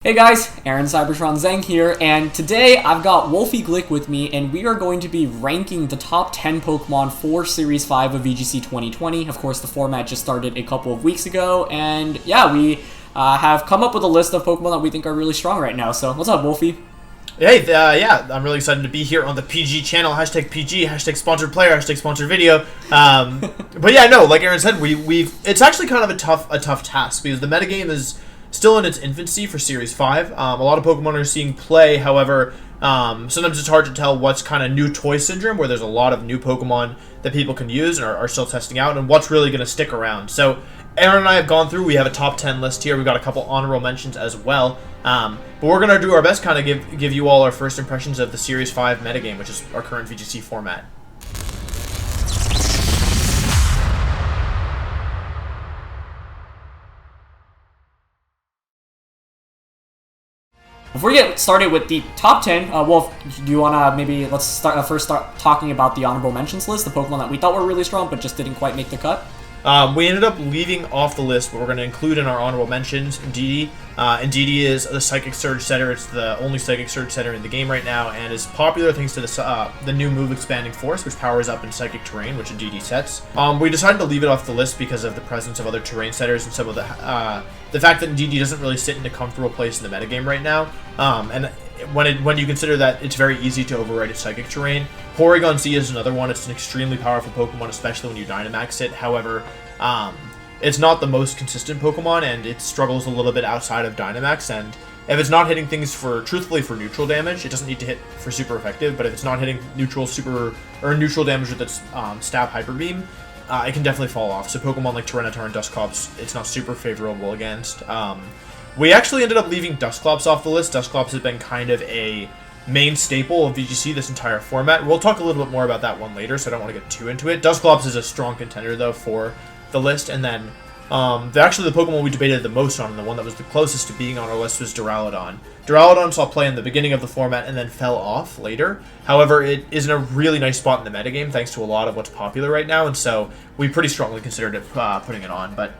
Hey guys, Aaron Cybertron Zeng here, and today I've got WolfeyGC with me, and we are going to be ranking the top 10 Pokemon for Series 5 of VGC 2020. Of course, the format just started a couple of weeks ago, and yeah, we have come up with a list of Pokemon that we think are really strong right now. So, what's up, Wolfey? Hey, yeah, I'm really excited to be here on the PG channel. Hashtag PG, hashtag sponsored player, hashtag sponsored video. But yeah, no, like Aaron said, it's actually kind of a tough task because the metagame is still in its infancy for Series 5. A lot of Pokemon are seeing play, however, sometimes it's hard to tell what's kind of new toy syndrome, where there's a lot of new Pokemon that people can use and are still testing out, and what's really going to stick around. So Aaron and I have gone through, we have a top 10 list here, we've got a couple honorable mentions as well, but we're going to do our best kind of give you all our first impressions of the Series 5 metagame, which is our current VGC format. Before we get started with the top 10, Wolf, do you want to maybe let's first start talking about the honorable mentions list, the Pokemon that we thought were really strong but just didn't quite make the cut? We ended up leaving off the list, but we're going to include in our honorable mentions Indeedee. Indeedee is the Psychic Surge setter. It's the only Psychic Surge setter in the game right now, and is popular thanks to the new move Expanding Force, which powers up in Psychic Terrain, which Indeedee sets. We decided to leave it off the list because of the presence of other terrain setters and some of the fact that Indeedee doesn't really sit in a comfortable place in the metagame right now. And when you consider that it's very easy to override its Psychic Terrain, Porygon Z is another one. It's an extremely powerful Pokemon, especially when you Dynamax it. However, it's not the most consistent Pokemon, and it struggles a little bit outside of Dynamax, and if it's not hitting things truthfully for neutral damage, it doesn't need to hit for super effective, but if it's not hitting neutral damage with its Stab Hyper Beam, it can definitely fall off. So Pokemon like Tyranitar and Dusclops, it's not super favorable against. We actually ended up leaving Dusclops off the list. Dusclops has been kind of a main staple of VGC this entire format. We'll talk a little bit more about that one later, so I don't want to get too into it. Dusclops is a strong contender, though, for the list, and then actually the Pokemon we debated the most on, and the one that was the closest to being on our list, was Duraludon. Duraludon saw play in the beginning of the format and then fell off later. However, it is in a really nice spot in the metagame thanks to a lot of what's popular right now, and so we pretty strongly considered it putting it on. But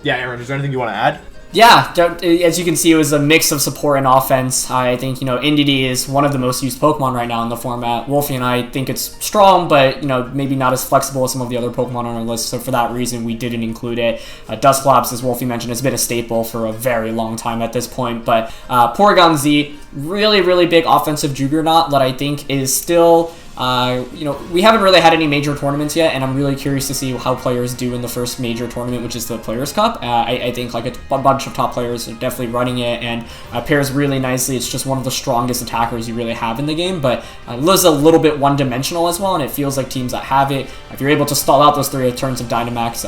yeah, Aaron, is there anything you want to add? Yeah, as you can see, it was a mix of support and offense. I think, Indeedee is one of the most used Pokemon right now in the format. Wolfey and I think it's strong, but, maybe not as flexible as some of the other Pokemon on our list, so for that reason, we didn't include it. Dusclops, as Wolfey mentioned, has been a staple for a very long time at this point, but Porygon Z, really, really big offensive juggernaut that I think is still... we haven't really had any major tournaments yet, and I'm really curious to see how players do in the first major tournament, which is the Players' Cup. I think like a bunch of top players are definitely running it, and pairs really nicely. It's just one of the strongest attackers you really have in the game, but Liz a little bit one-dimensional as well, and it feels like teams that have it, if you're able to stall out those 3 turns of Dynamax,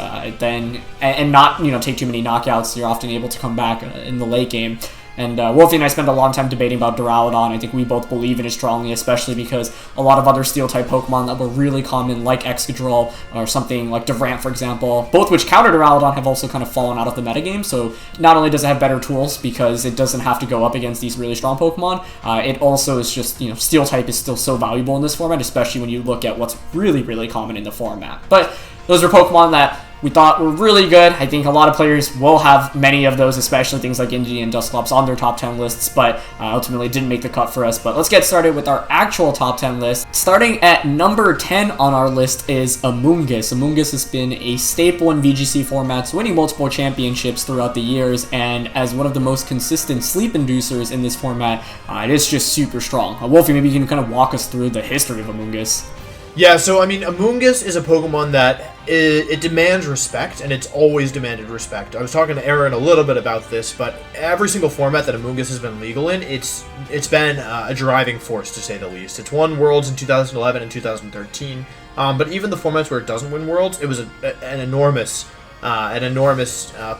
and not take too many knockouts, you're often able to come back in the late game. And Wolfey and I spent a long time debating about Duraludon. I think we both believe in it strongly, especially because a lot of other Steel-type Pokemon that were really common, like Excadrill or something like Durant, for example, both which counter Duraludon, have also kind of fallen out of the metagame. So not only does it have better tools because it doesn't have to go up against these really strong Pokemon, it also is just, Steel-type is still so valuable in this format, especially when you look at what's really, really common in the format. But those are Pokemon that we thought were really good. I think a lot of players will have many of those, especially things like Indeedee and Dusclops on their top 10 lists, but ultimately didn't make the cut for us. But let's get started with our actual top 10 list. Starting at number 10 on our list is Amoonguss. Amoonguss has been a staple in VGC formats, winning multiple championships throughout the years, and as one of the most consistent sleep inducers in this format, it is just super strong. Wolfey, maybe you can kind of walk us through the history of Amoonguss. Yeah, so I mean, Amoonguss is a Pokemon that it demands respect, and it's always demanded respect. I was talking to Aaron a little bit about this, but every single format that Amoonguss has been legal in, it's been a driving force, to say the least. It's won Worlds in 2011 and 2013, but even the formats where it doesn't win Worlds, it was an enormous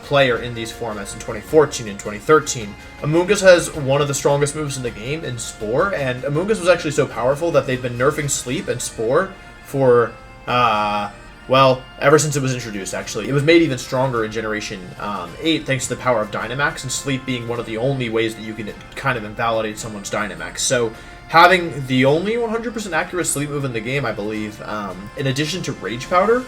player in these formats in 2014 and 2013. Amoonguss has one of the strongest moves in the game in Spore, and Amoonguss was actually so powerful that they've been nerfing Sleep and Spore for, well, ever since it was introduced, actually. It was made even stronger in Generation 8 thanks to the power of Dynamax, and Sleep being one of the only ways that you can kind of invalidate someone's Dynamax. So having the only 100% accurate sleep move in the game, I believe, in addition to Rage Powder,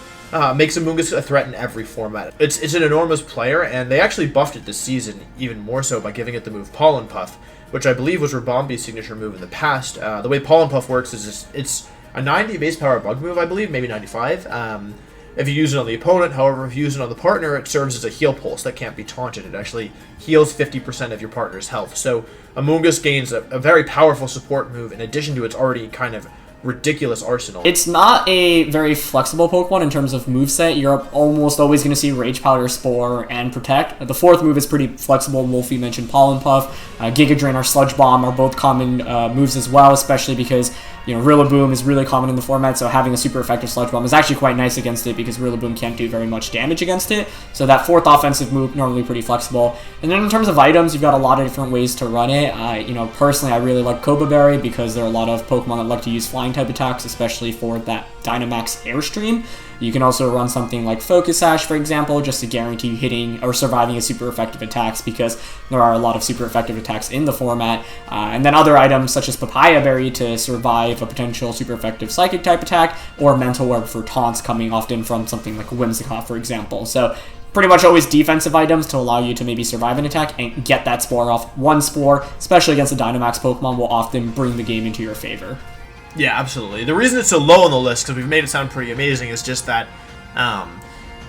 makes Amoonguss a threat in every format. It's an enormous player, and they actually buffed it this season even more so by giving it the move Pollen Puff, which I believe was Rabambi's signature move in the past. The way Pollen Puff works is it's a 90 base power bug move, I believe, maybe 95. If you use it on the opponent, however, if you use it on the partner, it serves as a heal pulse that can't be taunted. It actually heals 50% of your partner's health. So Amoonguss gains a very powerful support move in addition to its already kind of ridiculous arsenal. It's not a very flexible Pokemon in terms of moveset. You're almost always going to see Rage Powder, Spore, and Protect. The fourth move is pretty flexible. Wolfey mentioned Pollen Puff. Giga Drain or Sludge Bomb are both common moves as well, especially because Rillaboom is really common in the format, so having a super effective Sludge Bomb is actually quite nice against it because Rillaboom can't do very much damage against it. So that fourth offensive move, normally pretty flexible. And then in terms of items, you've got a lot of different ways to run it. Personally, I really like Koba Berry because there are a lot of Pokemon that like to use flying type attacks, especially for that Dynamax Airstream. You can also run something like Focus Sash, for example, just to guarantee hitting or surviving a super effective attacks because there are a lot of super effective attacks in the format. And then other items such as Papaya Berry to survive a potential super effective Psychic type attack, or Mental Orb for taunts coming often from something like Whimsicott, for example. So pretty much always defensive items to allow you to maybe survive an attack and get that Spore off. One Spore, especially against a Dynamax Pokemon, will often bring the game into your favor. Yeah, absolutely. The reason it's so low on the list, because we've made it sound pretty amazing, is just that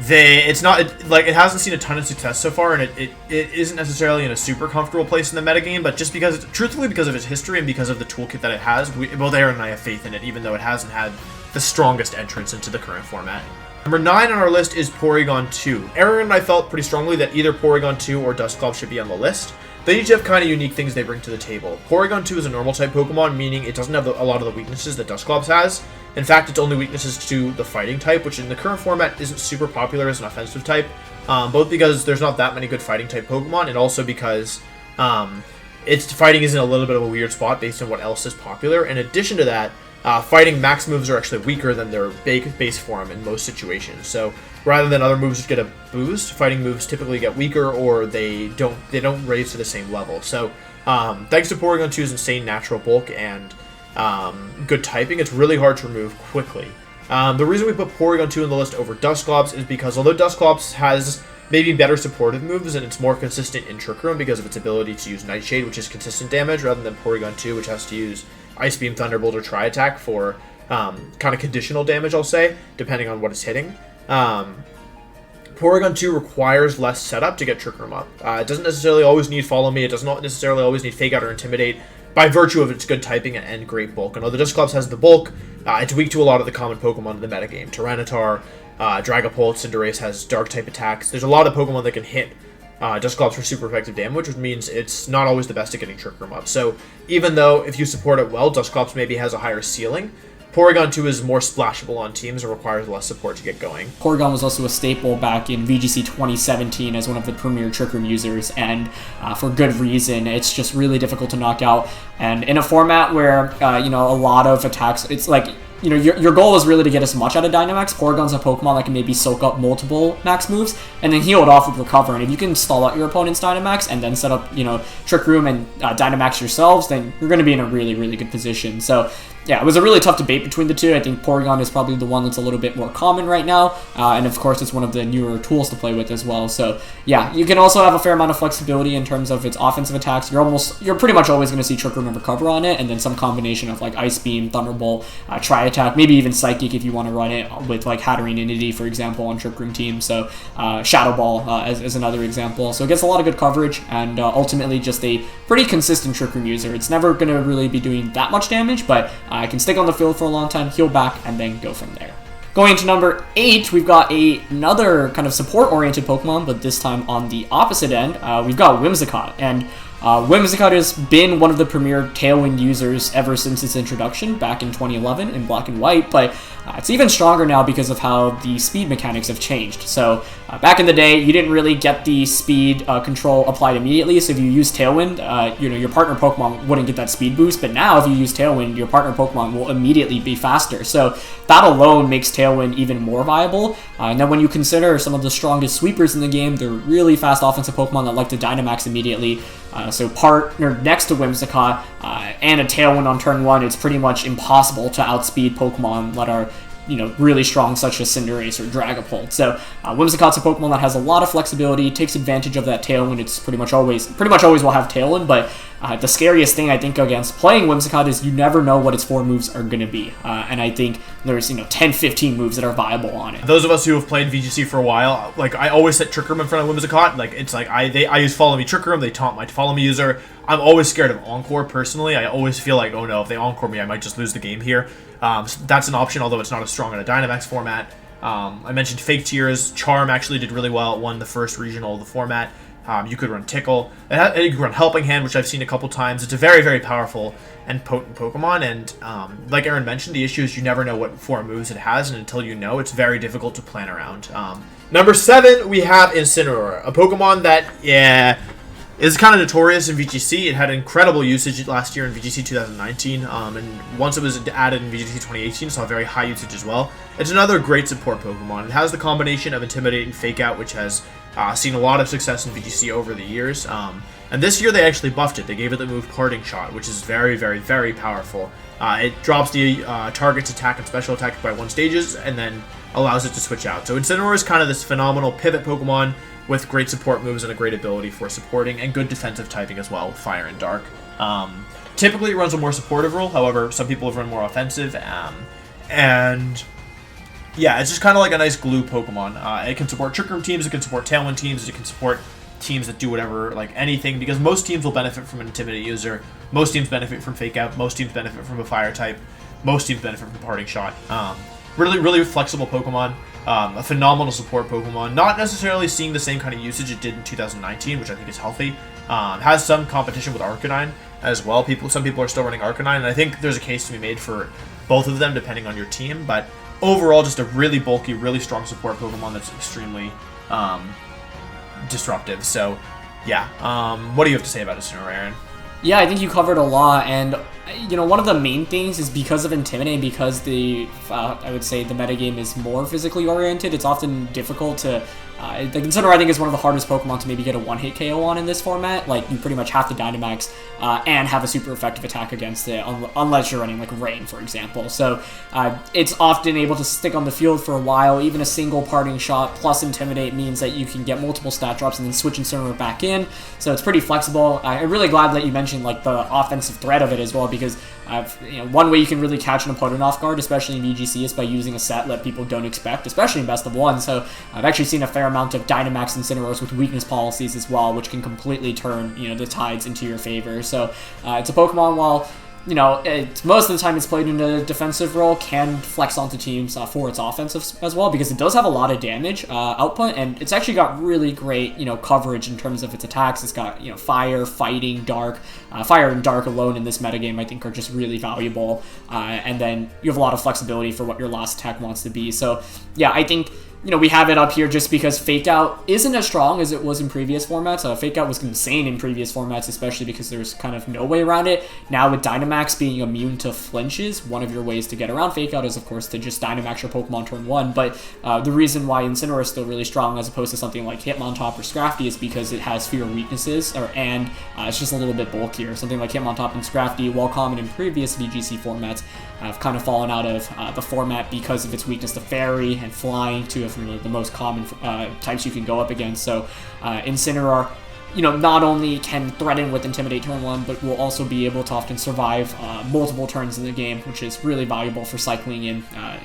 it hasn't seen a ton of success so far, and it isn't necessarily in a super comfortable place in the metagame, but just truthfully because of its history and because of the toolkit that it has, both Aaron and I have faith in it, even though it hasn't had the strongest entrance into the current format. Number 9 on our list is Porygon 2. Aaron and I felt pretty strongly that either Porygon 2 or Dusclops should be on the list. They each have kind of unique things they bring to the table. Porygon 2 is a normal type Pokemon, meaning it doesn't have a lot of the weaknesses that Dusclops has. In fact, its only weaknesses to the fighting type, which in the current format isn't super popular as an offensive type, both because there's not that many good fighting type Pokemon, and also because its fighting is in a little bit of a weird spot based on what else is popular. In addition to that, fighting max moves are actually weaker than their base form in most situations. So rather than other moves get a boost, fighting moves typically get weaker or they don't raise to the same level. So thanks to Porygon 2's insane natural bulk and good typing, it's really hard to remove quickly. The reason we put Porygon 2 on the list over Dusclops is because although Dusclops has maybe better supportive moves and it's more consistent in Trick Room because of its ability to use Nightshade, which is consistent damage, rather than Porygon 2, which has to use Ice Beam, Thunderbolt, or Tri-Attack for kind of conditional damage, I'll say, depending on what it's hitting. Porygon 2 requires less setup to get Trick Room up. It doesn't necessarily always need Follow Me, it does not necessarily always need Fake Out or Intimidate, by virtue of its good typing and great bulk. And although Dusclops has the bulk, it's weak to a lot of the common Pokemon in the metagame. Tyranitar, Dragapult, Cinderace has Dark-type attacks. There's a lot of Pokemon that can hit Dusclops for super effective damage, which means it's not always the best at getting Trick Room up. So even though if you support it well, Dusclops maybe has a higher ceiling, Porygon 2 is more splashable on teams and requires less support to get going. Porygon was also a staple back in VGC 2017 as one of the premier Trick Room users, and for good reason. It's just really difficult to knock out. And in a format where, a lot of attacks, it's like, your goal is really to get as much out of Dynamax. Porygon's a Pokemon that can maybe soak up multiple max moves and then heal it off with Recover. And if you can stall out your opponent's Dynamax and then set up, Trick Room and Dynamax yourselves, then you're going to be in a really, really good position. So, yeah, it was a really tough debate between the two. I think Porygon is probably the one that's a little bit more common right now. And of course, it's one of the newer tools to play with as well. So, yeah, you can also have a fair amount of flexibility in terms of its offensive attacks. You're pretty much always going to see Trick Room and Recover on it, and then some combination of like Ice Beam, Thunderbolt, Tri-Attack, maybe even Psychic if you want to run it with like Hatterene and Niddy, for example, on Trick Room teams. So, Shadow Ball as another example. So it gets a lot of good coverage and ultimately just a pretty consistent Trick Room user. It's never going to really be doing that much damage, but I can stick on the field for a long time, heal back, and then go from there. Going into number 8, we've got another kind of support-oriented Pokemon, but this time on the opposite end. We've got Whimsicott, and Whimsicott has been one of the premier Tailwind users ever since its introduction back in 2011 in Black and White, but it's even stronger now because of how the speed mechanics have changed. So Back in the day, you didn't really get the speed control applied immediately, so if you use Tailwind, your partner Pokemon wouldn't get that speed boost, but now if you use Tailwind, your partner Pokemon will immediately be faster. So that alone makes Tailwind even more viable. And then when you consider some of the strongest sweepers in the game, they're really fast offensive Pokemon that like to Dynamax immediately. So partner next to Whimsicott and a Tailwind on turn 1, it's pretty much impossible to outspeed Pokemon that are really strong, such as Cinderace or Dragapult. So Whimsicott's a Pokemon that has a lot of flexibility, takes advantage of that Tailwind. It's pretty much always will have Tailwind, but the scariest thing I think against playing Whimsicott is you never know what its 4 moves are going to be. And I think there's 10, 15 moves that are viable on it. Those of us who have played VGC for a while, like I always set Trick Room in front of Whimsicott. Like it's like I use Follow Me Trick Room, they taunt my Follow Me user. I'm always scared of Encore personally. I always feel like, oh no, if they Encore me, I might just lose the game here. So that's an option, although it's not as strong in a Dynamax format. I mentioned Fake Tears. Charm actually did really well. It won the first regional of the format. You could run Tickle. You could run Helping Hand, which I've seen a couple times. It's a very, very powerful and potent Pokemon. And like Aaron mentioned, the issue is you never know what 4 moves it has, and until you know, it's very difficult to plan around. Number 7, we have Incineroar, a Pokemon that, is kind of notorious in VGC. It had incredible usage last year in VGC 2019, and once it was added in VGC 2018, it saw very high usage as well. It's another great support Pokemon. It has the combination of Intimidate and Fake Out, which has seen a lot of success in VGC over the years. And this year they actually buffed it. They gave it the move Parting Shot, which is very, very, very powerful. It drops the target's attack and special attack by 1 stages, and then allows it to switch out. So Incineroar is kind of this phenomenal pivot Pokemon with great support moves and a great ability for supporting, and good defensive typing as well with Fire and Dark. Typically it runs a more supportive role, however, some people have run more offensive, and yeah, it's just kind of like a nice glue Pokemon. It can support Trick Room teams, it can support Tailwind teams, it can support teams that do whatever, like anything, because most teams will benefit from an Intimidate user, most teams benefit from Fake Out, most teams benefit from a Fire type, most teams benefit from Parting Shot. Really, really flexible Pokemon. A phenomenal support Pokemon. Not necessarily seeing the same kind of usage it did in 2019, which I think is healthy. Has some competition with Arcanine as well. Some people are still running Arcanine, and I think there's a case to be made for both of them depending on your team. But overall, just a really bulky, really strong support Pokemon that's extremely disruptive. So, yeah. What do you have to say about Incineroar, Aaron? Yeah, I think you covered a lot, and one of the main things is because of Intimidate, because I would say the metagame is more physically oriented, it's often difficult to the Incineroar I think is one of the hardest Pokemon to maybe get a one-hit KO on in this format. Like, you pretty much have to Dynamax and have a super effective attack against it, unless you're running like Rain, for example. So it's often able to stick on the field for a while. Even a single Parting Shot plus Intimidate means that you can get multiple stat drops and then switch Incineroar back in. So it's pretty flexible. I'm really glad that you mentioned like the offensive threat of it as well, because one way you can really catch an opponent off guard, especially in VGC, is by using a set that people don't expect, especially in Best of 1. So I've actually seen a fair amount of Dynamax Incineroars with weakness policies as well, which can completely turn the tides into your favor. So it's a Pokemon, while most of the time it's played in a defensive role, can flex onto teams for its offensive as well, because it does have a lot of damage output, and it's actually got really great coverage in terms of its attacks. It's got Fire, Fighting, Dark. Fire and Dark alone in this metagame I think are just really valuable, and then you have a lot of flexibility for what your last attack wants to be. So yeah, I think we have it up here just because Fake Out isn't as strong as it was in previous formats. Fake Out was insane in previous formats, especially because there's kind of no way around it. Now with Dynamax being immune to flinches, one of your ways to get around Fake Out is, of course, to just Dynamax your Pokemon turn 1. But the reason why Incineroar is still really strong as opposed to something like Hitmontop or Scrafty is because it has fewer weaknesses, and it's just a little bit bulkier. Something like Hitmontop and Scrafty, while common in previous VGC formats, have kind of fallen out of the format because of its weakness to Fairy and Flying, two of the most common types you can go up against. So Incineroar, not only can threaten with Intimidate turn 1, but will also be able to often survive multiple turns in the game, which is really valuable for cycling in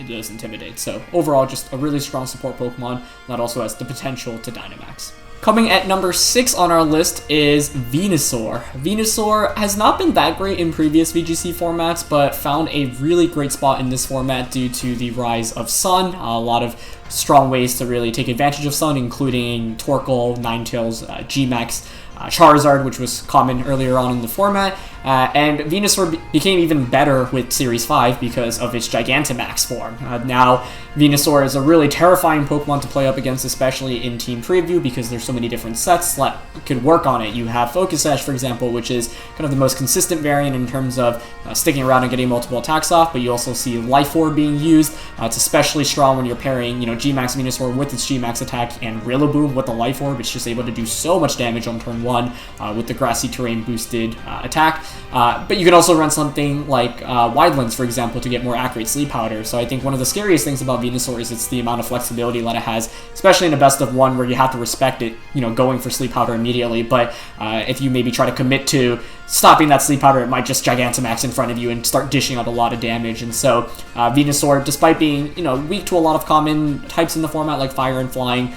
those Intimidate. So overall, just a really strong support Pokemon that also has the potential to Dynamax. Coming at number 6 on our list is Venusaur. Venusaur has not been that great in previous VGC formats, but found a really great spot in this format due to the rise of Sun. A lot of strong ways to really take advantage of Sun, including Torkoal, Ninetales, G-Max, Charizard, which was common earlier on in the format. And Venusaur became even better with Series 5 because of its Gigantamax form. Now, Venusaur is a really terrifying Pokemon to play up against, especially in Team Preview, because there's so many different sets that could work on it. You have Focus Sash, for example, which is kind of the most consistent variant in terms of sticking around and getting multiple attacks off, but you also see Life Orb being used. It's especially strong when you're pairing, G-Max Venusaur with its G-Max attack and Rillaboom with the Life Orb. It's just able to do so much damage on turn 1 with the Grassy Terrain boosted attack. But you can also run something like Wide Lens, for example, to get more accurate Sleep Powder. So I think one of the scariest things about Venusaur is it's the amount of flexibility that it has, especially in a best of 1 where you have to respect it, going for Sleep Powder immediately. But if you maybe try to commit to stopping that Sleep Powder, it might just Gigantamax in front of you and start dishing out a lot of damage. And so Venusaur, despite being weak to a lot of common types in the format like Fire and Flying,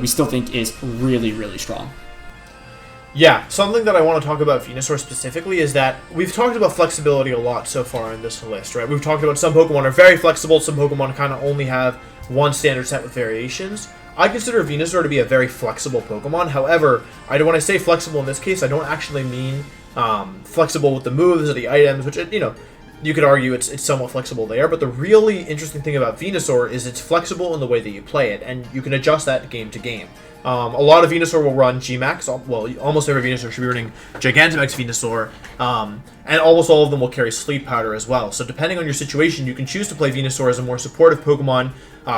we still think is really, really strong. Yeah, something that I want to talk about Venusaur specifically is that we've talked about flexibility a lot so far in this list, right? We've talked about some Pokemon are very flexible, some Pokemon kind of only have one standard set with variations. I consider Venusaur to be a very flexible Pokemon. However, when I say flexible in this case, I don't actually mean flexible with the moves or the items, which, you could argue it's somewhat flexible there, but the really interesting thing about Venusaur is it's flexible in the way that you play it, and you can adjust that game to game. A lot of Venusaur will run G-Max, well, almost every Venusaur should be running Gigantamax Venusaur, and almost all of them will carry Sleep Powder as well. So depending on your situation, you can choose to play Venusaur as a more supportive Pokemon,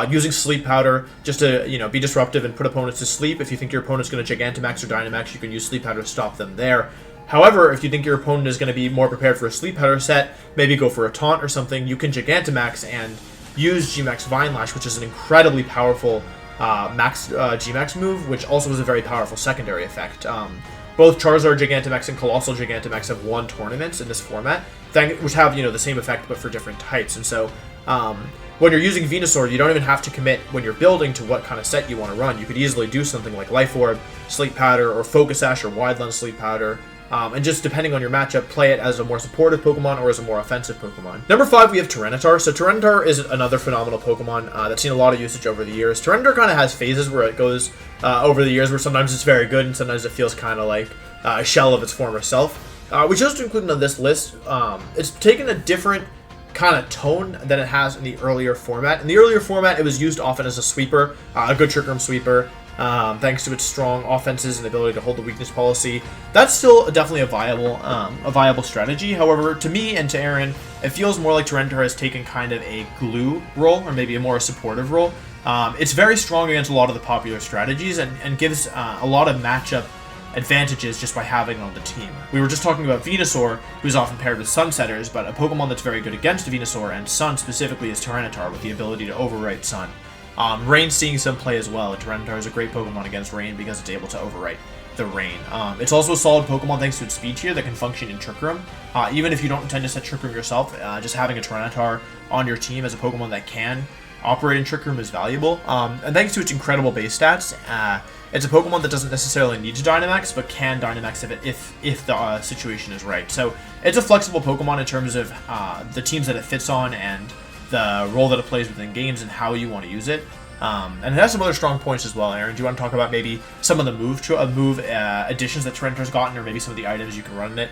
using Sleep Powder just to, be disruptive and put opponents to sleep. If you think your opponent's going to Gigantamax or Dynamax, you can use Sleep Powder to stop them there. However, if you think your opponent is going to be more prepared for a Sleep Powder set, maybe go for a Taunt or something, you can Gigantamax and use G-Max Vine Lash, which is an incredibly powerful G-Max move, which also has a very powerful secondary effect. Both Charizard Gigantamax and Colossal Gigantamax have won tournaments in this format, which have, the same effect but for different types. And so, when you're using Venusaur, you don't even have to commit when you're building to what kind of set you want to run. You could easily do something like Life Orb, Sleep Powder, or Focus Sash or Wide Lens Sleep Powder. And just depending on your matchup, play it as a more supportive Pokemon or as a more offensive Pokemon. Number 5, we have Tyranitar. So Tyranitar is another phenomenal Pokemon that's seen a lot of usage over the years. Tyranitar kind of has phases where it goes over the years, where sometimes it's very good and sometimes it feels kind of like a shell of its former self. We chose to include it on this list. It's taken a different kind of tone than it has in the earlier format. In the earlier format, it was used often as a sweeper, a good Trick Room sweeper. Thanks to its strong offenses and ability to hold the weakness policy. That's still definitely a viable strategy. However, to me and to Aaron, it feels more like Tyranitar has taken kind of a glue role, or maybe a more supportive role. It's very strong against a lot of the popular strategies and gives a lot of matchup advantages just by having it on the team. We were just talking about Venusaur, who's often paired with Sunsetters, but a Pokemon that's very good against Venusaur and Sun specifically is Tyranitar, with the ability to overwrite Sun. Rain's seeing some play as well. Tyranitar is a great Pokemon against Rain because it's able to overwrite the Rain. It's also a solid Pokemon thanks to its speed tier that can function in Trick Room. Even if you don't intend to set Trick Room yourself, just having a Tyranitar on your team as a Pokemon that can operate in Trick Room is valuable. And thanks to its incredible base stats, it's a Pokemon that doesn't necessarily need to Dynamax, but can Dynamax if the situation is right. So it's a flexible Pokemon in terms of the teams that it fits on and the role that it plays within games and how you want to use it. And it has some other strong points as well. Aaron, do you want to talk about maybe some of the move additions that Tyranitar's gotten, or maybe some of the items you can run in it?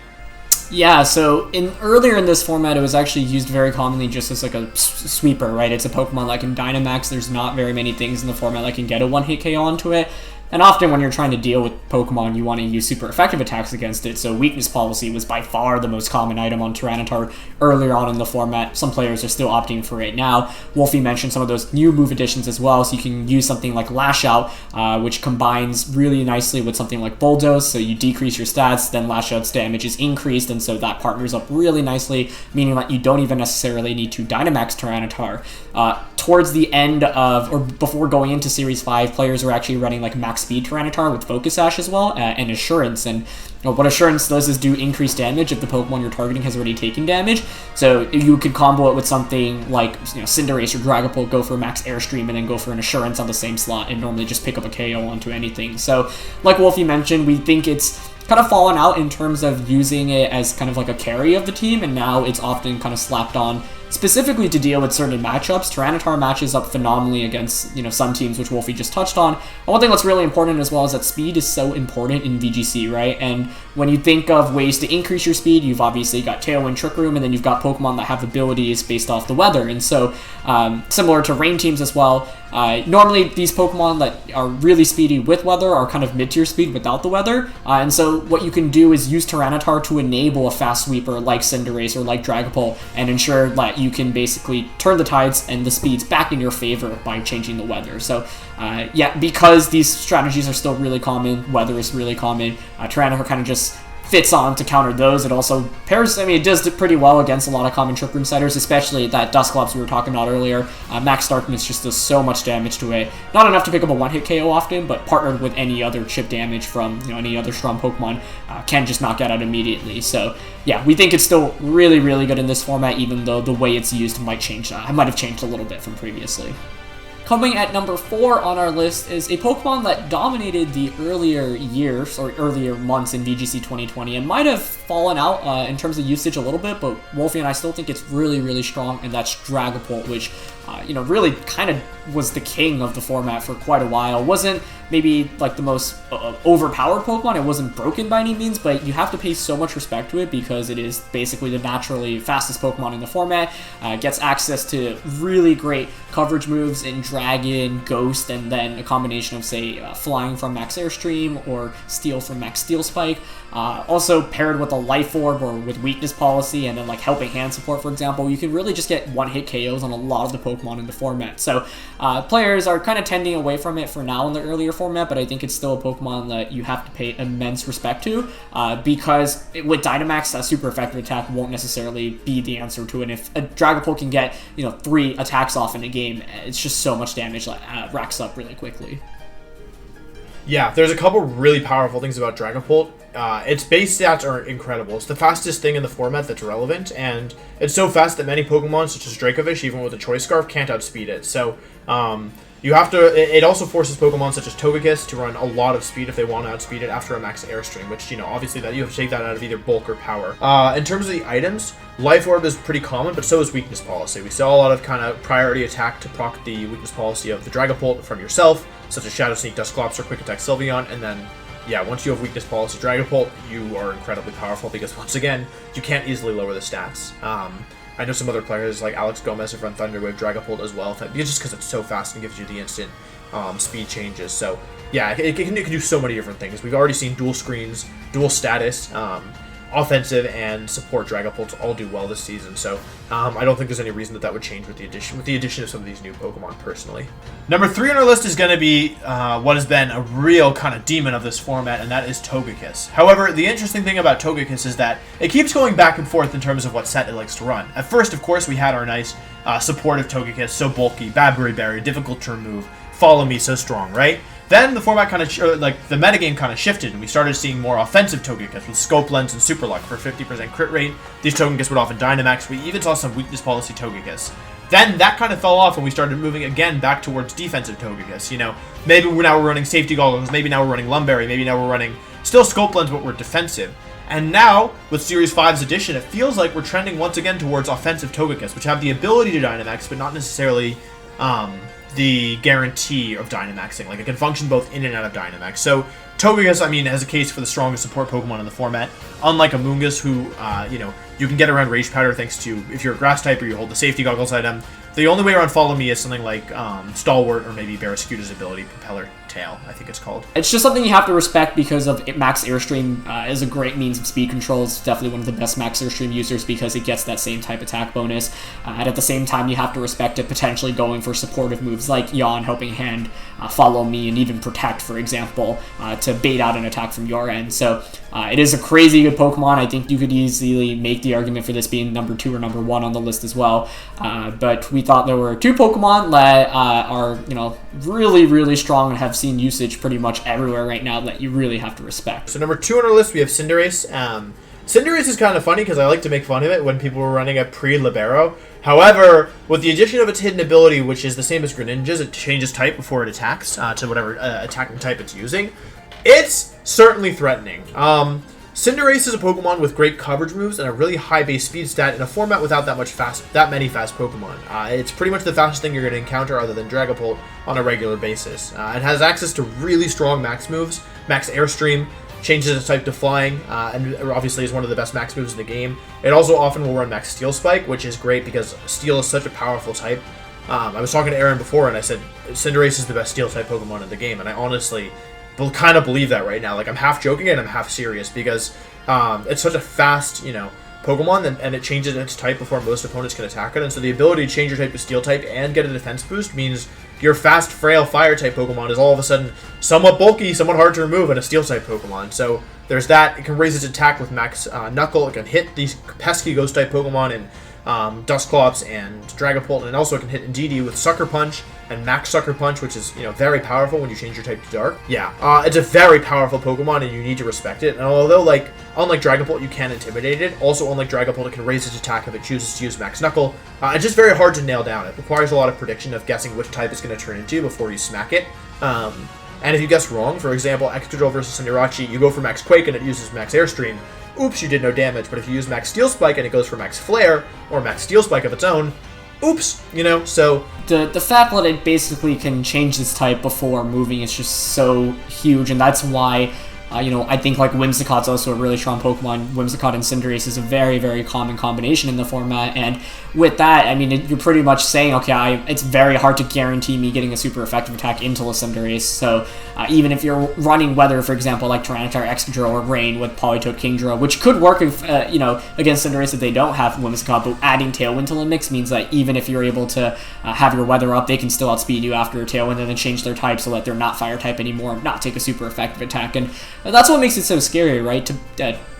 Yeah, so earlier in this format, it was actually used very commonly just as like a sweeper, right? It's a Pokemon that can Dynamax. There's not very many things in the format that can get a one-hit KO onto it. And often when you're trying to deal with Pokemon, you want to use super effective attacks against it, so Weakness Policy was by far the most common item on Tyranitar earlier on in the format. Some players are still opting for it now. Wolfey mentioned some of those new move additions as well, so you can use something like Lash Out, which combines really nicely with something like Bulldoze, so you decrease your stats, then Lash Out's damage is increased, and so that partners up really nicely, meaning that you don't even necessarily need to Dynamax Tyranitar. Towards the end of, or before going into Series 5, players were actually running like max speed Tyranitar with Focus Sash as well, and Assurance. And what Assurance does is do increased damage if the Pokemon you're targeting has already taken damage. So you could combo it with something like Cinderace or Dragapult, go for max Airstream, and then go for an Assurance on the same slot, and normally just pick up a KO onto anything. So like Wolfey mentioned, we think it's kind of fallen out in terms of using it as kind of like a carry of the team, and now it's often kind of slapped on specifically to deal with certain matchups. Tyranitar matches up phenomenally against, some teams, which Wolfey just touched on. And one thing that's really important as well is that speed is so important in VGC, right? And when you think of ways to increase your speed, you've obviously got Tailwind, Trick Room, and then you've got Pokemon that have abilities based off the weather. And so, similar to rain teams as well, normally these Pokemon that are really speedy with weather are kind of mid-tier speed without the weather. And so what you can do is use Tyranitar to enable a fast sweeper like Cinderace or like Dragapult and ensure that you can basically turn the tides and the speeds back in your favor by changing the weather. So yeah, because these strategies are still really common, weather is really common, Tyranitar kind of just fits on to counter those. It also pairs, it does pretty well against a lot of common Trick Room setters, especially that Dusclops we were talking about earlier. Max Darkness just does so much damage to it. Not enough to pick up a one-hit KO often, but partnered with any other chip damage from any other strong Pokemon, can just knock that out immediately. So yeah, we think it's still really, really good in this format, even though the way it's used might have changed a little bit from previously. Coming at number 4 on our list is a Pokemon that dominated the earlier years, or earlier months in VGC 2020, and might have fallen out in terms of usage a little bit, but Wolfey and I still think it's really, really strong, and that's Dragapult, which, really kind of was the king of the format for quite a while. Wasn't maybe like the most overpowered Pokemon, it wasn't broken by any means, but you have to pay so much respect to it because it is basically the naturally fastest Pokemon in the format. Gets access to really great coverage moves in Dragon, Ghost, and then a combination of, say, Flying from Max Airstream or Steel from Max Steel Spike. Also paired with a Life Orb or with Weakness Policy and then like Helping Hand support, for example, you can really just get one-hit KOs on a lot of the Pokemon in the format. So players are kind of tending away from it for now in the earlier format, but I think it's still a Pokemon that you have to pay immense respect to because with Dynamax, a super effective attack won't necessarily be the answer to it. If a Dragapult can get 3 attacks off in a game, it's just so much damage that racks up really quickly. Yeah, there's a couple really powerful things about Dragapult. Its base stats are incredible. It's the fastest thing in the format that's relevant, and it's so fast that many Pokemon, such as Dracovish, even with a Choice Scarf, can't outspeed it. So, you have to. It also forces Pokemon such as Togekiss to run a lot of speed if they want to outspeed it after a Max Airstream, which, obviously that you have to take that out of either bulk or power. In terms of the items, Life Orb is pretty common, but so is Weakness Policy. We saw a lot of kind of priority attack to proc the Weakness Policy of the Dragapult from yourself, such as Shadow Sneak, Dusclops, or Quick Attack Sylveon, and then, yeah, once you have Weakness Policy Dragapult, you are incredibly powerful because, once again, you can't easily lower the stats. I know some other players, like Alex Gomez, have run Thunder Wave Dragapult as well, just because it's so fast and gives you the instant speed changes. So, yeah, it can do so many different things. We've already seen dual screens, dual status, offensive and support Dragapults all do well this season, so I don't think there's any reason that would change with the addition of some of these new Pokemon, personally. Number 3 on our list is going to be what has been a real kind of demon of this format, and that is Togekiss. However, the interesting thing about Togekiss is that it keeps going back and forth in terms of what set it likes to run. At first, of course, we had our nice supportive Togekiss, so bulky, Babberry Berry, difficult to remove, Follow Me, so strong, right? Then the format kind of, the metagame kind of shifted, and we started seeing more offensive Togekiss with Scope Lens and Super Luck for 50% crit rate. These Togekiss would often Dynamax. We even saw some Weakness Policy Togekiss. Then that kind of fell off, and we started moving again back towards defensive Togekiss. Maybe now we're running Safety Goggles, maybe now we're running Lumberry, maybe now we're running still Scope Lens, but we're defensive. And now, with Series 5's addition, it feels like we're trending once again towards offensive Togekiss, which have the ability to Dynamax, but not necessarily the guarantee of Dynamaxing. Like, it can function both in and out of Dynamax. So, Togekiss, has a case for the strongest support Pokemon in the format. Unlike Amoonguss, who, you can get around Rage Powder thanks to, if you're a Grass type or you hold the Safety Goggles item. The only way around Follow Me is something like Stalwart or maybe Barraskewda's ability, Propeller Tail, I think it's called. It's just something you have to respect because of Max Airstream is a great means of speed control. It's definitely one of the best Max Airstream users because it gets that same type attack bonus. And at the same time, you have to respect it potentially going for supportive moves like Yawn, Helping Hand, Follow Me, and even Protect, for example, to bait out an attack from your end. So it is a crazy good Pokemon. I think you could easily make the argument for this being number 2 or number 1 on the list as well. But we thought there were 2 Pokemon that are, really, really strong and have seen usage pretty much everywhere right now that you really have to respect. So number 2 on our list, we have Cinderace. Cinderace is kind of funny because I like to make fun of it when people were running a pre-Libero. However, with the addition of its hidden ability, which is the same as Greninja's, it changes type before it attacks to whatever attacking type it's using. It's certainly threatening. Cinderace is a Pokemon with great coverage moves and a really high base speed stat in a format without that many fast Pokemon. It's pretty much the fastest thing you're going to encounter other than Dragapult on a regular basis. It has access to really strong max moves. Max Airstream changes its type to Flying, and obviously is one of the best max moves in the game. It also often will run Max Steel Spike, which is great because Steel is such a powerful type. I was talking to Aaron before, and I said Cinderace is the best Steel type Pokemon in the game, and I honestly kind of believe that right now. Like, I'm half joking and I'm half serious because it's such a fast, Pokemon, and it changes its type before most opponents can attack it. And so the ability to change your type to Steel type and get a defense boost means your fast, frail Fire type Pokemon is all of a sudden somewhat bulky, somewhat hard to remove in a Steel type Pokemon. So there's that. It can raise its attack with Max Knuckle. It can hit these pesky Ghost type Pokemon in Dusclops and Dragapult, and also it can hit Indeedee with Sucker Punch and Max Sucker Punch, which is very powerful when you change your type to Dark. Yeah, it's a very powerful Pokemon, and you need to respect it. And although, unlike Dragapult, you can intimidate it, also unlike Dragapult, it can raise its attack if it chooses to use Max Knuckle. It's just very hard to nail down. It requires a lot of prediction of guessing which type it's going to turn into before you smack it. And if you guess wrong, for example, Excadrill versus Cinderace, you go for Max Quake and it uses Max Airstream. Oops, you did no damage. But if you use Max Steel Spike and it goes for Max Flare, or Max Steel Spike of its own, oops, so... The fact that it basically can change this type before moving is just so huge, and that's why, I think, Whimsicott's also a really strong Pokemon. Whimsicott and Cinderace is a very, very common combination in the format, and with that, you're pretty much saying, okay, it's very hard to guarantee me getting a super effective attack into a Cinderace, so even if you're running Weather, for example, like Tyranitar, Excadrill, or Rain with Politoed Kingdra, which could work, if, against Cinderace if they don't have Whimsicott, but adding Tailwind to the mix means that even if you're able to have your Weather up, they can still outspeed you after a Tailwind and then change their type so that they're not Fire type anymore, not take a super effective attack, and that's what makes it so scary, right?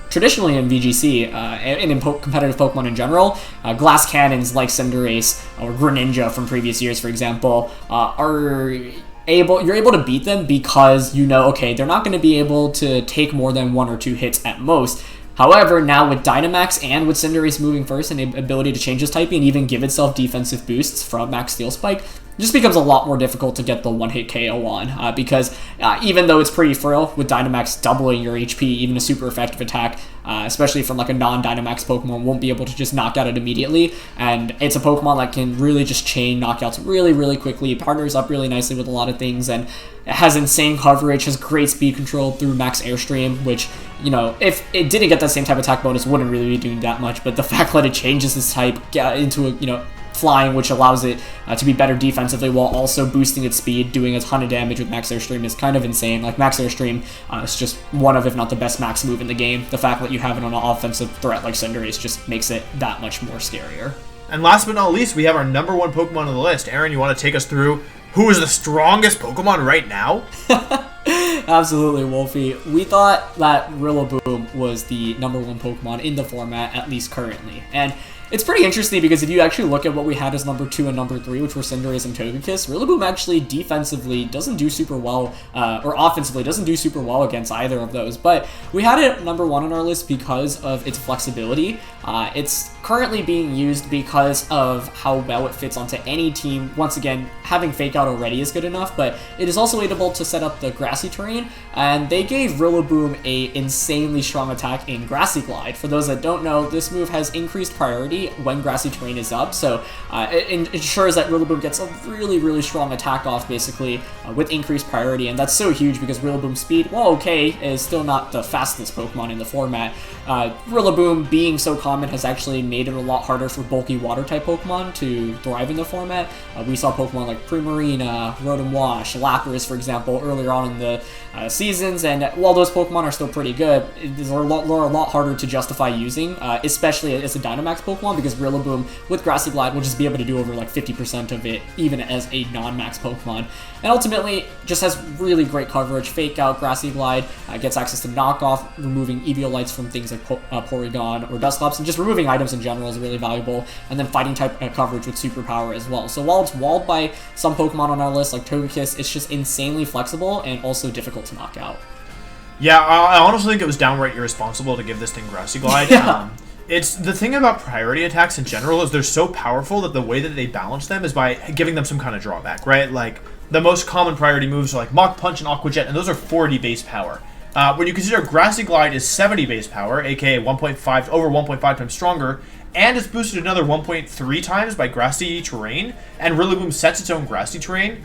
Traditionally in VGC, and in competitive Pokemon in general, Glass Cannons like Cinderace or Greninja from previous years, for example, you're able to beat them because okay, they're not going to be able to take more than 1 or 2 hits at most. However, now with Dynamax and with Cinderace moving first and the ability to change its typing and even give itself defensive boosts from Max Steel Spike, it just becomes a lot more difficult to get the one-hit KO on, because even though it's pretty frail, with Dynamax doubling your HP, even a super effective attack, especially from a non-Dynamax Pokemon, won't be able to just knock out it immediately, and it's a Pokemon that can really just chain knockouts really, really quickly. It partners up really nicely with a lot of things, and it has insane coverage, has great speed control through Max Airstream, which, if it didn't get that same type of attack bonus, wouldn't really be doing that much, but the fact that it changes its type into a, Flying, which allows it to be better defensively while also boosting its speed, doing a ton of damage with Max Airstream is kind of insane. Max Airstream is just one of, if not the best max move in the game. The fact that you have it on an offensive threat like Cinderace just makes it that much more scarier. And last but not least, we have our number 1 Pokemon on the list. Aaron, you want to take us through who is the strongest Pokemon right now? Absolutely, Wolfey. We thought that Rillaboom was the number 1 Pokemon in the format, at least currently. And it's pretty interesting because if you actually look at what we had as number 2 and number 3, which were Cinderace and Togekiss, Rillaboom actually defensively doesn't do super well, or offensively doesn't do super well against either of those. But we had it at number 1 on our list because of its flexibility. It's currently being used because of how well it fits onto any team. Once again, having Fake Out already is good enough, but it is also able to set up the grassy terrain, and they gave Rillaboom a insanely strong attack in Grassy Glide. For those that don't know, this move has increased priority when grassy terrain is up, so it ensures that Rillaboom gets a really, really strong attack off, basically, with increased priority, and that's so huge because Rillaboom's speed, while okay, is still not the fastest Pokemon in the format. Rillaboom being so common has actually made it a lot harder for bulky water-type Pokemon to thrive in the format. We saw Pokemon like Primarina, Rotom Wash, Lapras, for example, earlier on in the seasons, and while those Pokemon are still pretty good, they're a lot harder to justify using, especially as a Dynamax Pokemon, because Rillaboom with Grassy Glide will just be able to do over 50% of it, even as a non-max Pokemon. And ultimately, just has really great coverage. Fake Out, Grassy Glide, gets access to Knockoff, removing Eviolites from things like Porygon or Dusclops, and just removing items in general is really valuable. And then fighting type coverage with Superpower as well. So while it's walled by some Pokemon on our list, like Togekiss, it's just insanely flexible and also difficult to knock out. Yeah, I honestly think it was downright irresponsible to give this thing Grassy Glide. Yeah. It's the thing about priority attacks in general is they're so powerful that the way that they balance them is by giving them some kind of drawback, right? Like, the most common priority moves are like Mach Punch and Aqua Jet, and those are 40 base power. when you consider Grassy Glide is 70 base power, aka 1.5 over 1.5 times stronger, and it's boosted another 1.3 times by grassy terrain, and Rillaboom sets its own grassy terrain,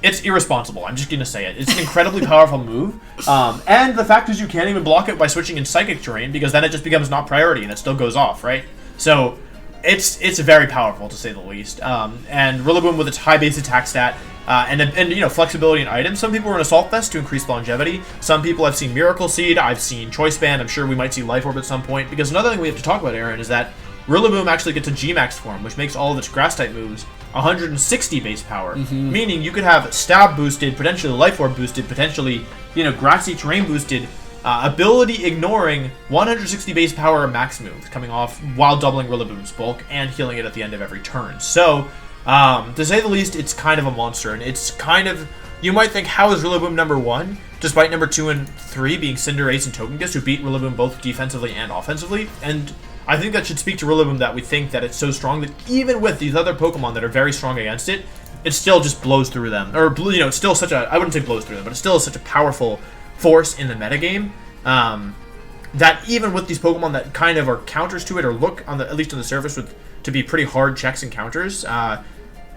it's irresponsible. I'm just going to say it. It's an incredibly powerful move. And the fact is you can't even block it by switching in Psychic terrain, because then it just becomes not priority and it still goes off, right? So it's very powerful, to say the least. And Rillaboom with its high base attack stat, and you know, flexibility in items. Some people are in Assault Vest to increase longevity. Some people I've seen Miracle Seed. I've seen Choice Band. I'm sure we might see Life Orb at some point. Because another thing we have to talk about, Aaron, is that Rillaboom actually gets a G-Max form, which makes all of its Grass-type moves 160 base power. Meaning you could have Stab boosted, potentially Life Orb boosted, potentially, you know, Grassy Terrain boosted, ability ignoring 160 base power max moves coming off while doubling Rillaboom's bulk and healing it at the end of every turn. So, to say the least, it's kind of a monster, and it's kind of, you might think, how is Rillaboom number 1, despite number 2 and 3 being Cinderace and Togekiss, who beat Rillaboom both defensively and offensively? And I think that should speak to Rillaboom, that we think that it's so strong that even with these other Pokemon that are very strong against it, it still just blows through them. Or, you know, it's still such a, I wouldn't say blows through them, but it's still such a powerful force in the metagame, that even with these Pokemon that kind of are counters to it, or look, on the, at least on the surface, with to be pretty hard checks and counters,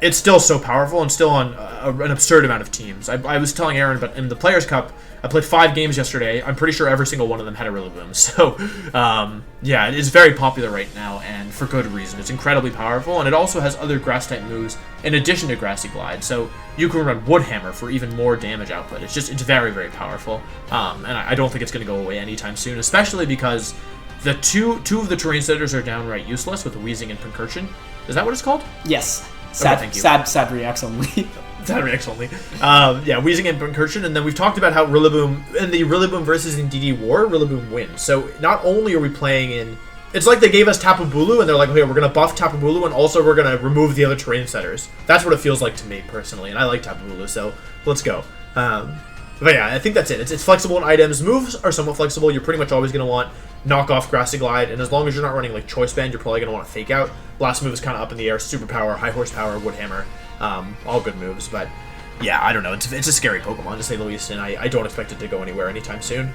it's still so powerful and still on an absurd amount of teams. I was telling Aaron, but in the Players' Cup, I played 5 games yesterday. I'm pretty sure every single one of them had a Rillaboom. So, yeah, it is very popular right now, and for good reason. It's incredibly powerful, and it also has other Grass-type moves in addition to Grassy Glide. So you can run Wood Hammer for even more damage output. It's very, very powerful. And I don't think it's going to go away anytime soon, especially because the two of the Terrain Setters are downright useless with Weezing and Pincurchin. Is that what it's called? Yes. Sad reacts only. Sad reacts only. Yeah, Weezing and Pincurchin, and then we've talked about how Rillaboom, in the Rillaboom versus Indeedee war, Rillaboom wins. So not only are we playing in, it's like they gave us Tapu Bulu, and they're like, okay, we're going to buff Tapu Bulu, and also we're going to remove the other Terrain Setters. That's what it feels like to me, personally, and I like Tapu Bulu, so let's go. But yeah, I think that's it. It's flexible in items. Moves are somewhat flexible. You're pretty much always going to want Knockoff, Grassy Glide, and as long as you're not running like Choice Band, you're probably going to want to Fake Out. Last move is kind of up in the air. Superpower, High Horsepower, Wood Hammer, all good moves. But yeah, I don't know. It's a scary Pokemon, to say the least, and I don't expect it to go anywhere anytime soon.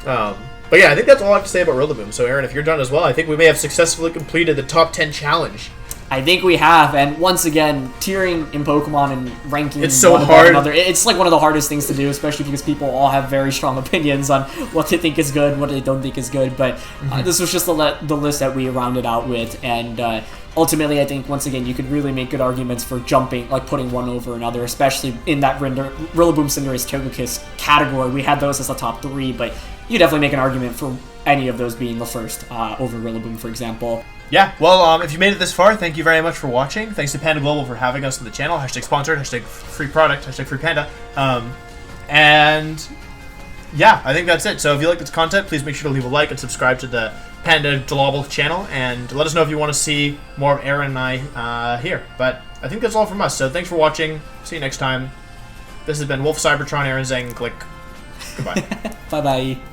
But yeah, I think that's all I have to say about Rillaboom. So Aaron, if you're done as well, I think we may have successfully completed the top 10 challenge. I think we have, and once again, tiering in Pokemon and ranking it's so one hard. Above another, it's like one of the hardest things to do, especially because people all have very strong opinions on what they think is good, what they don't think is good. But this was just the list that we rounded out with, and ultimately, I think once again, you could really make good arguments for jumping, like putting one over another, especially in that Rillaboom, Cinderace, Togekiss category. We had those as the top 3, but you definitely make an argument for any of those being the first over Rillaboom, for example. Yeah, well, if you made it this far, thank you very much for watching. Thanks to Panda Global for having us on the channel. # sponsored, # free product, # free Panda. And yeah, I think that's it. So if you like this content, please make sure to leave a like and subscribe to the Panda Global channel, and let us know if you want to see more of Aaron and I here. But I think that's all from us. So thanks for watching. See you next time. This has been Wolf Cybertron, Aaron Zang. Click. Goodbye. Bye-bye.